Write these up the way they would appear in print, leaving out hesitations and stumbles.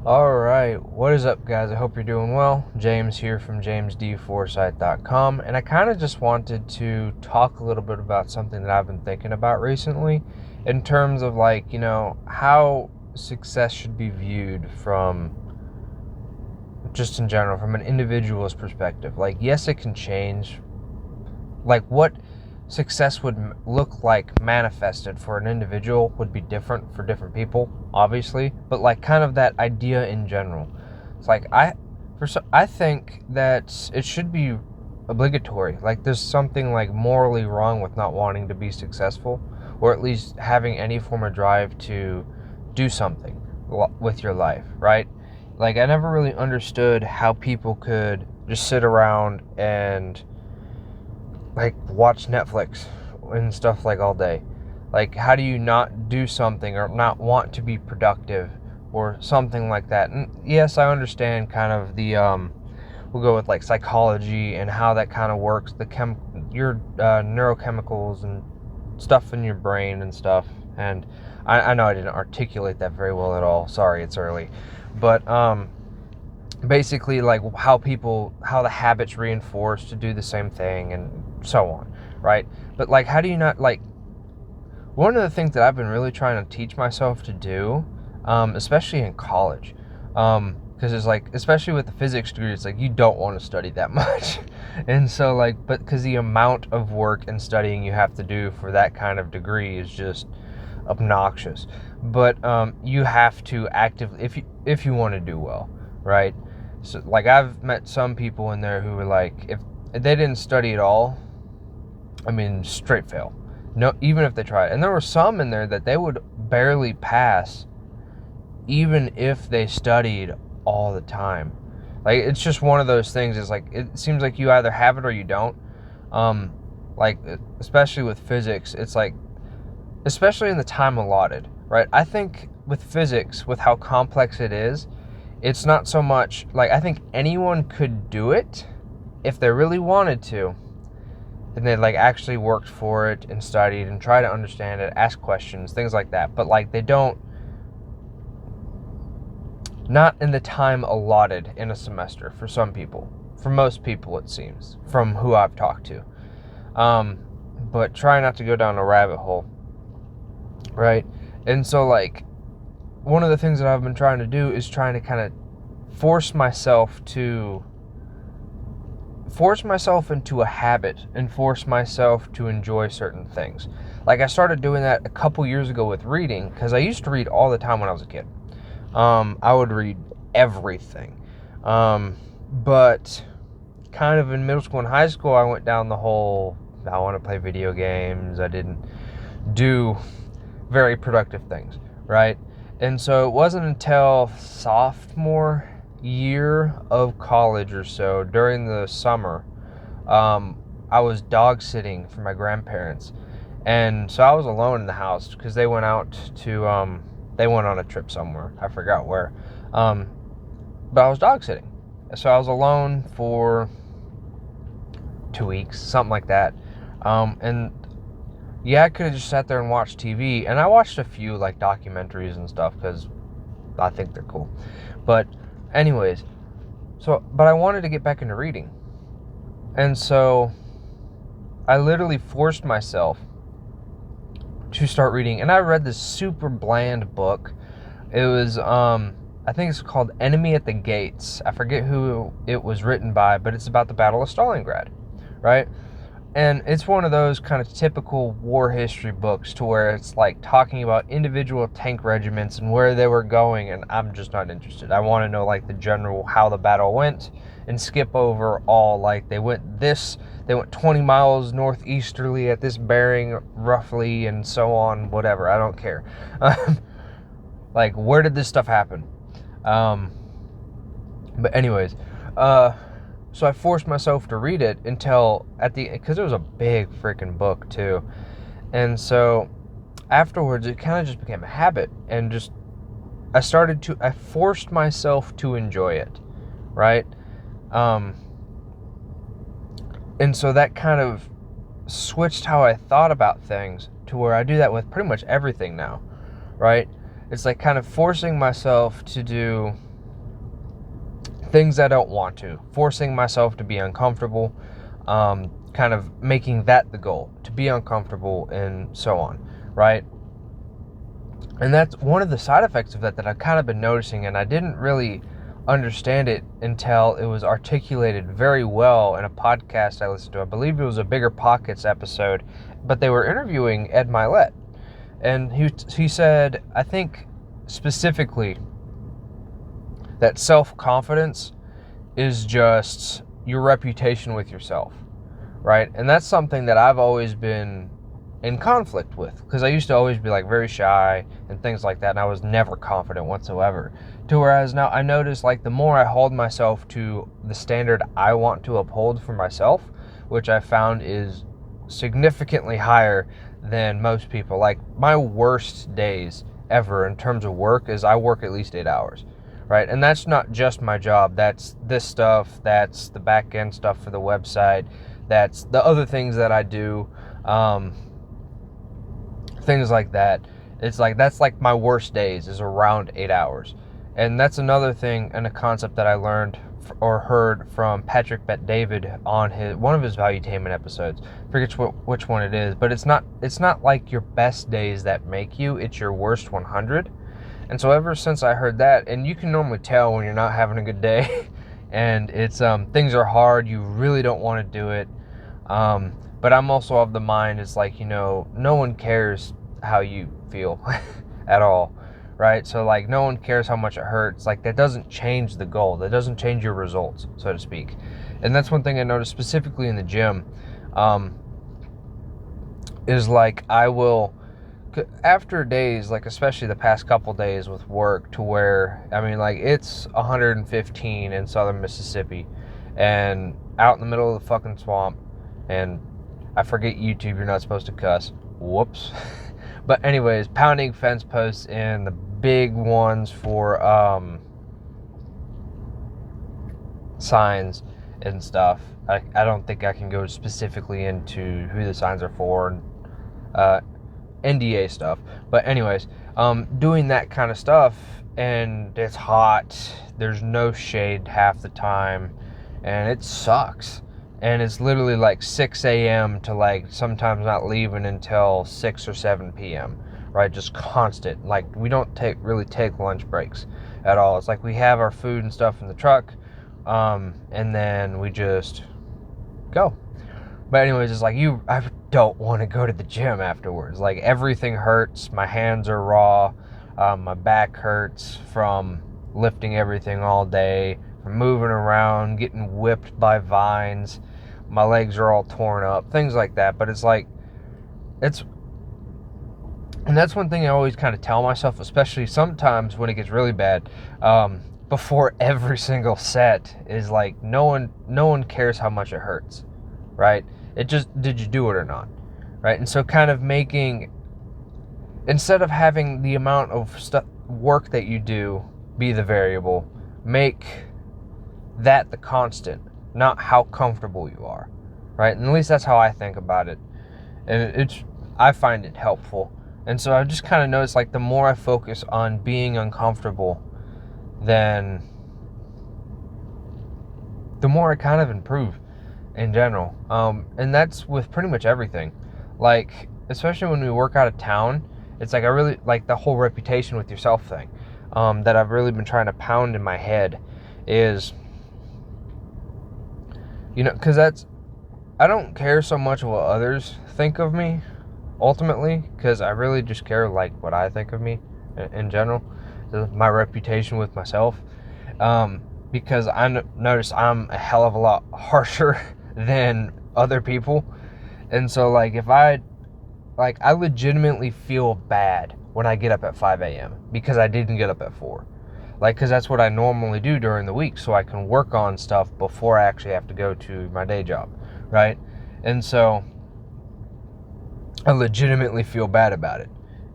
Alright, what is up, guys? I hope you're doing well. James here from jamesdforsythe.com, and I kind of just wanted to talk a little bit about something that I've been thinking about recently in terms of, how success should be viewed from, just in general, from an individual's perspective. Yes, it can change. What success would look like manifested for an individual would be different for different people, obviously, but kind of that idea in general. It's I think that it should be obligatory. There's something morally wrong with not wanting to be successful, or at least having any form of drive to do something with your life, right? I never really understood how people could just sit around and watch Netflix and stuff all day. How do you not do something or not want to be productive or something like that? And yes, I understand kind of the we'll go with psychology and how that kind of works, your neurochemicals and stuff in your brain and stuff. And I know I didn't articulate that very well at all. Sorry, it's early. But basically how the habits reinforce to do the same thing and so on, right? But how do you not one of the things that I've been really trying to teach myself to do, especially in college, because it's especially with the physics degree, it's you don't want to study that much. And so but because the amount of work and studying you have to do for that kind of degree is just obnoxious. But you have to actively, if you want to do well, right? So I've met some people in there who were if they didn't study at all, I mean, straight fail. No, even if they tried. And there were some in there that they would barely pass even if they studied all the time. It's just one of those things. It's it seems like you either have it or you don't. Especially with physics, it's especially in the time allotted, right? I think with physics, with how complex it is, it's not so much I think anyone could do it if they really wanted to, and they actually worked for it and studied and try to understand it, ask questions, things like that. But they don't, not in the time allotted in a semester for some people. For most people, it seems, from who I've talked to. But try not to go down a rabbit hole, right? And so one of the things that I've been trying to do is trying to kind of force myself into a habit and force myself to enjoy certain things. I started doing that a couple years ago with reading, because I used to read all the time when I was a kid. I would read everything. But kind of in middle school and high school, I went down the whole, I want to play video games. I didn't do very productive things, right? And so it wasn't until sophomore year of college or so, during the summer, I was dog sitting for my grandparents. And so I was alone in the house because they went out to, they went on a trip somewhere. I forgot where. But I was dog sitting. So I was alone for 2 weeks, something like that. And yeah, I could have just sat there and watched TV, and I watched a few documentaries and stuff because I think they're cool. But anyways, but I wanted to get back into reading, and so I literally forced myself to start reading. And I read this super bland book. It was I think it's called Enemy at the Gates. I forget who it was written by, but it's about the Battle of Stalingrad, right? And it's one of those kind of typical war history books to where it's talking about individual tank regiments and where they were going, and I'm just not interested. I want to know the general, how the battle went, and skip over all they went 20 miles northeasterly at this bearing roughly, and so on, whatever. I don't care. Where did this stuff happen? But anyways, so I forced myself to read it until because it was a big freaking book too. And so afterwards, it kind of just became a habit, and just, I forced myself to enjoy it, right? And so that kind of switched how I thought about things to where I do that with pretty much everything now, right? It's kind of forcing myself to do things I don't want to, forcing myself to be uncomfortable, kind of making that the goal, to be uncomfortable and so on, right? And that's one of the side effects of that I've kind of been noticing, and I didn't really understand it until it was articulated very well in a podcast I listened to. I believe it was a Bigger Pockets episode, but they were interviewing Ed Milet. And he said, I think specifically that self-confidence is just your reputation with yourself, right? And that's something that I've always been in conflict with, because I used to always be like very shy and things like that, and I was never confident whatsoever. To whereas now I notice, like, the more I hold myself to the standard I want to uphold for myself, which I found is significantly higher than most people. Like, my worst days ever in terms of work is I work at least 8 hours, right? And that's not just my job. That's this stuff, that's the back end stuff for the website, that's the other things that I do, things like that. It's like, that's like my worst days is around 8 hours. And that's another thing and a concept that I learned or heard from Patrick Bet-David on one of his Valuetainment episodes. I forget which one it is, but it's not like your best days that make you, it's your worst 100. And so ever since I heard that, and you can normally tell when you're not having a good day and it's things are hard, you really don't want to do it, but I'm also of the mind, it's like, no one cares how you feel at all, right? So, like, no one cares how much it hurts. Like, that doesn't change the goal. That doesn't change your results, so to speak. And that's one thing I noticed specifically in the gym, is like, I will, after days, like especially the past couple days with work, to where, I mean, like, it's 115 in southern Mississippi and out in the middle of the fucking swamp, and I forget YouTube, you're not supposed to cuss. Whoops. But anyways, pounding fence posts in the big ones for signs and stuff. I don't think I can go specifically into who the signs are for, NDA stuff. But anyways, doing that kind of stuff, and it's hot, there's no shade half the time, and it sucks. And it's literally like 6 a.m. to, like, sometimes not leaving until 6 or 7 p.m., right? Just constant. Like, we don't really take lunch breaks at all. It's like we have our food and stuff in the truck, and then we just go. But anyways, it's like, I don't want to go to the gym afterwards. Like, everything hurts. My hands are raw. My back hurts from lifting everything all day, from moving around, getting whipped by vines. My legs are all torn up, things like that. But it's like, and that's one thing I always kind of tell myself, especially sometimes when it gets really bad, before every single set, is like, no one cares how much it hurts, right? It just, did you do it or not, right? And so kind of making, instead of having the amount of work that you do be the variable, make that the constant, not how comfortable you are, right? And at least that's how I think about it. And I find it helpful. And so I've just kind of noticed, like, the more I focus on being uncomfortable, then the more I kind of improve in general. And that's with pretty much everything. Like, especially when we work out of town, it's like, I really like the whole reputation with yourself thing, that I've really been trying to pound in my head is, because I don't care so much what others think of me, ultimately, because I really just care, like, what I think of me in general, my reputation with myself, because I notice I'm a hell of a lot harsher than other people. And so, like, I legitimately feel bad when I get up at 5 a.m. because I didn't get up at 4. Like, because that's what I normally do during the week, so I can work on stuff before I actually have to go to my day job, right? And so I legitimately feel bad about it.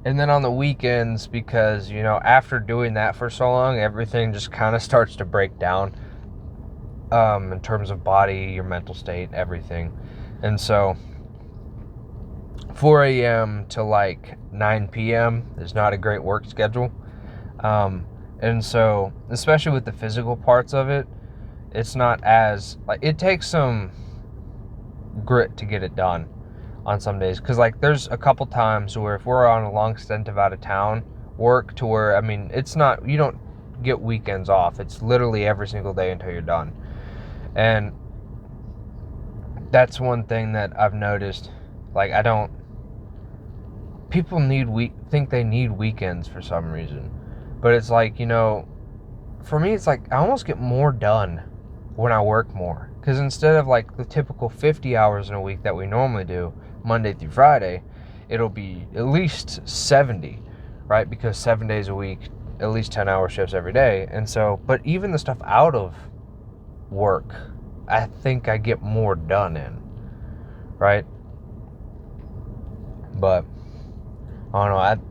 And then on the weekends, because, after doing that for so long, everything just kind of starts to break down, in terms of body, your mental state, everything. And so 4 a.m. to like 9 p.m. is not a great work schedule. And so, especially with the physical parts of it, it's not as, like, it takes some grit to get it done on some days. Because, like, there's a couple times where if we're on a long stint of out of town work, to where, I mean, it's not, you don't get weekends off. It's literally every single day until you're done. And that's one thing that I've noticed. Like, people think they need weekends for some reason. But it's like, for me, it's like I almost get more done when I work more. Because instead of like the typical 50 hours in a week that we normally do, Monday through Friday, it'll be at least 70, right? Because 7 days a week, at least 10-hour shifts every day. And so, but even the stuff out of work, I think I get more done in, right? But I don't know, I'm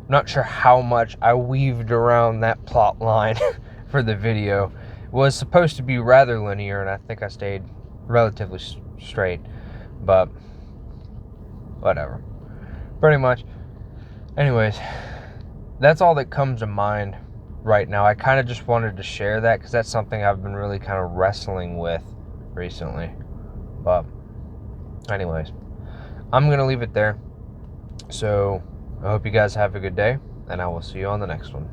not sure how much I weaved around that plot line for the video. It was supposed to be rather linear, and I think I stayed relatively straight, but whatever. Pretty much. Anyways, that's all that comes to mind right now. I kind of just wanted to share that because that's something I've been really kind of wrestling with recently. But anyways, I'm going to leave it there. So I hope you guys have a good day, and I will see you on the next one.